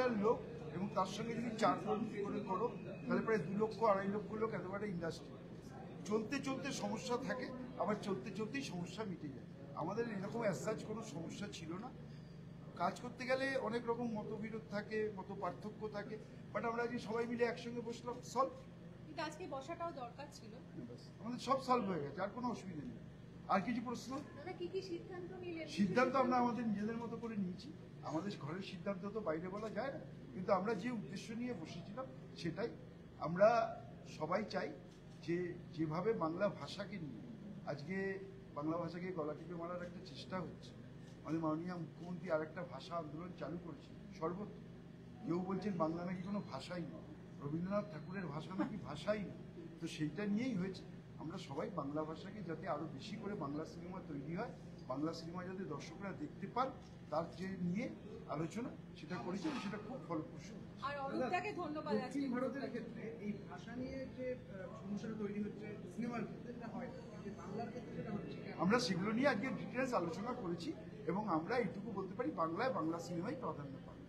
হাজার লোক এবং তার সঙ্গে যদি 4 করে করো তাহলে প্রায় 2 লক্ষ 2.5 লক্ষ লোক এত বড় ইন্ডাস্ট্রি। চলতে চলতে সমস্যা থাকে, আবার চলতে চলতেই সমস্যা মিটে যায়। আমাদের এরকম অ্যাজ কোনো সমস্যা ছিল না। কাজ করতে গেলে অনেক রকম মতবিরোধ থাকে, মত পার্থক্য থাকে, বাট আমরা আজকে সবাই মিলে একসঙ্গে বসলাম, সলভ। কিন্তু আজকে বসাটাও দরকার ছিল। আমাদের সব সলভ হয়ে গেছে, আর কোনো অসুবিধা নেই। আর কিছু প্রশ্ন? দাদা কি কি সিদ্ধান্ত নিলেন? সিদ্ধান্ত আমরা আমাদের নিজেদের মতো করে নিয়েছি। আমাদের ঘরের সিদ্ধান্ত তো বাইরে বলা যায় না, কিন্তু আমরা যে উদ্দেশ্য নিয়ে বসেছিলাম সেটাই। আমরা সবাই চাই যে যেভাবে বাংলা ভাষাকে নিয়ে আজকে বাংলা ভাষাকে গলা টিপে মারার একটা চেষ্টা হচ্ছে, আমাদের মাননীয় মুখ্যমন্ত্রী আর একটা ভাষা আন্দোলন চালু করেছে সর্বত্র। কেউ বলছেন বাংলা নাকি কোনো ভাষাই নয়, রবীন্দ্রনাথ ঠাকুরের ভাষা নাকি ভাষাই নয়। তো সেইটা নিয়েই হয়েছে। আমরা সবাই বাংলা ভাষাকে যাতে আরো বেশি করে বাংলা সিনেমা তৈরি হয়, বাংলা সিনেমা যাতে দর্শকরা দেখতে পান, তার যে নিয়ে আলোচনা সেটা করেছি, সেটা খুব ফলপ্রসূ। আর অরূপদাকে ধন্যবাদ। দক্ষিণ ভারতের ক্ষেত্রে এই ভাষা নিয়ে যে সমস্যাটা তৈরি হচ্ছে সিনেমার ক্ষেত্রে সেটা হয়, বাংলার ক্ষেত্রে সেটা হচ্ছে। আমরা সেগুলো নিয়ে আজকে ডিটেলস আলোচনা করেছি এবং আমরা এইটুকু বলতে পারি বাংলায় বাংলা সিনেমাই প্রাধান্য পাবে।